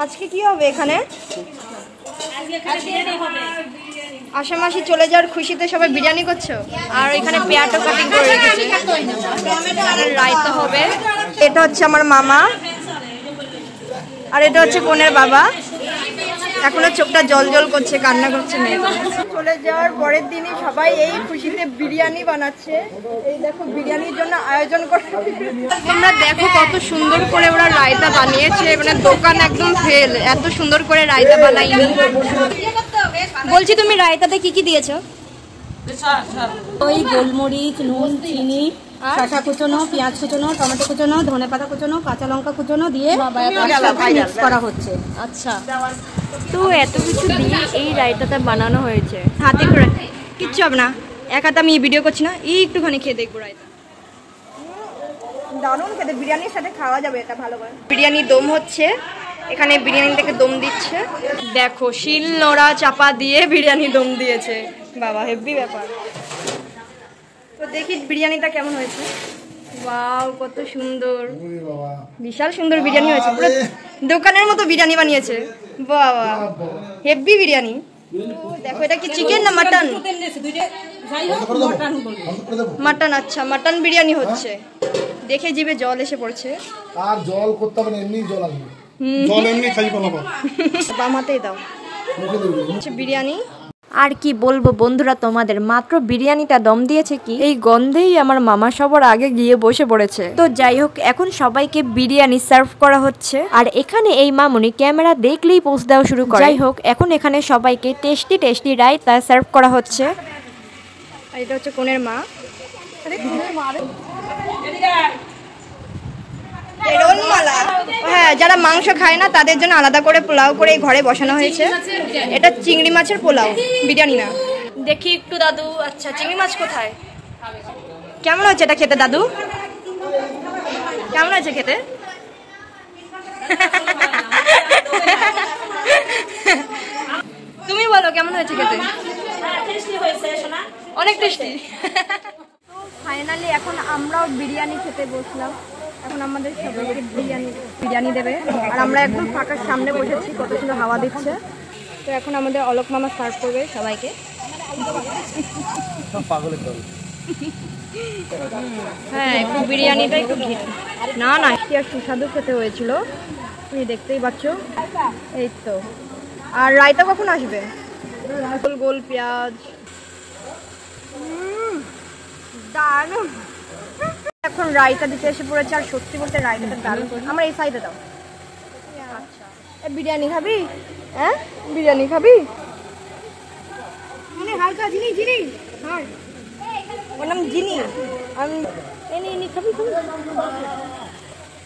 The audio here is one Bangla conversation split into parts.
আজকে কি হবে এখানে? আশামাসি চলে যাওয়ার খুশিতে সবাই বিরিয়ানি করছো, আর এখানে পেঁয়াজও কাটিং করে রেখেছে। রায়তা হবে। এটা হচ্ছে আমার মামা, আর এটা হচ্ছে কোনের বাবা। এখনো চোখটা জল জল করছে, কান্না করছে মেয়ে। চলে যাওয়ার পরের দিনই সবাই এই খুশিতে বিরিয়ানি বানাচ্ছে। এই দেখো বিরিয়ানির জন্য আয়োজন করে। তোমরা দেখো কত সুন্দর করে ওরা রায়তা বানিয়েছে, মানে দোকান একদম ফেল, এত সুন্দর করে রায়তা বানাইনি। বলছি তুমি রায়তাতে কি কি দিয়েছো? ওই গোলমরিচ, নুন, চিনি, শসা কুচনো, পেঁয়াজ কুচনো, টমেটো কুচনো, ধনেপাতা কুচনো, কাঁচা লঙ্কা কুচনো দিয়ে মিক্স করা হচ্ছে। আচ্ছা, তো এত কিছু দিয়ে এই রায়তাটা বানানো হয়েছে হাতে করে। কিচ্ছু হবে না, এক হাতে আমি ভিডিও করছি না, একটুখানি খেয়ে দেখবো রায়তা। দারুণ খেতে, বিরিয়ানির সাথে খাওয়া যাবে এটা ভালো করে। বিরিয়ানি দম হচ্ছে এখানে, বিরিয়ানি থেকে দম দিচ্ছে। দেখো শিল নোড়া চাপা দিয়ে বিরিয়ানি দম দিয়েছে, বাবা হেভি ব্যাপার। তো দেখি বিরিয়ানিটা কেমন হয়েছে। ওয়াও কত সুন্দর, বিশাল সুন্দর বিরিয়ানি হয়েছে, পুরো দোকানের মতো বিরিয়ানি বানিয়েছে। বাবা হেভি বিরিয়ানি। দেখো এটা কি চিকেন না মাটন? মাটন। আচ্ছা মাটন বিরিয়ানি হচ্ছে, দেখে জিভে জল এসে পড়ছে। আর জল করতে হবে না, এমনি জল আসবে, জল এমনি খাই বানাবো। বাম হাতেই দাও বিরিয়ানি। আর কি বলবো বন্ধুরা তোমাদের, মাত্র বিরিয়ানিটা দম দিয়েছে কি এই গন্ধেই আমার মামা সবার আগে গিয়ে বসে পড়েছে। তো যাই হোক, এখন সবাইকে বিরিয়ানি সার্ভ করা হচ্ছে, আর এখানে এই মামুনি ক্যামেরা দেখলেই পোস্ট দেওয়া শুরু করে। যাই হোক, এখন এখানে সবাইকে টেস্টি টেস্টি রায়তা সার্ভ করা হচ্ছে। আর এটা হচ্ছে কোনের মা। হ্যাঁ, যারা মাংস খায় না তাদের জন্য আলাদা করে পোলাও করে ঘরে বসানো হয়েছে। এটা চিংড়ি মাছের পোলাও, বিরিয়ানি না। দেখি একটু দাদু। আচ্ছা চিংড়ি মাছ কোথায়? কেমন হচ্ছে এটা খেতে দাদু? কেমন হয়েছে খেতে? তুমি বলো কেমন হয়েছে খেতে? অনেক টেস্টি। তো ফাইনালি এখন আমরাও বিরিয়ানি খেতে বসলাম। এখন আমাদের সবাইকে বিরিয়ানি দেবে, আর আমরা একদম ফাঁকার সামনে বসেছি, কত সুন্দর হাওয়া দিচ্ছে। তো এখন আমাদের অলোক মামা সার্ভ করবে সবাইকে। হ্যাঁ একটু বিরিয়ানিটা একটু না না কি আর সুস্বাদু খেতে হয়েছিল, তুমি দেখতেই পাচ্ছ। এই তো, আর রায়তা কখন আসবে? গোল গোল পেঁয়াজ, দারুণ। এখন রায়তা দিতে এসে পড়েছে, আর সত্যি বলতে রায়তাটা দারুণ। আমার এই সাইডে দাও। আচ্ছা বিরিয়ানি খাবি? হ্যাঁ বিরিয়ানি খাবি? মানে হালকা জিনি জিনি, হ্যাঁ ওর নাম জিনি। আমি এনে খাবি?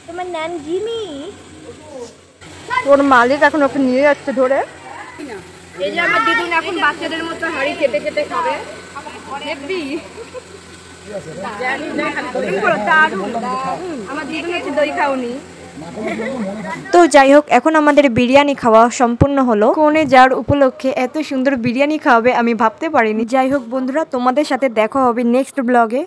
তোমার নাম জিমি? ওর মালিক এখন ওকে নিয়ে যাচ্ছে ধরে। এই যে আমার দিদুন এখন বাচ্চাদের মতো হাড়ি কেটে কেটে খাবে। হেভি। তো যাই হোক, এখন আমাদের বিরিয়ানি খাওয়া সম্পূর্ণ হলো। কোনে যার উপলক্ষে এত সুন্দর বিরিয়ানি খাওয়াবে আমি ভাবতে পারিনি। যাই হোক বন্ধুরা, তোমাদের সাথে দেখা হবে নেক্সট ব্লগে।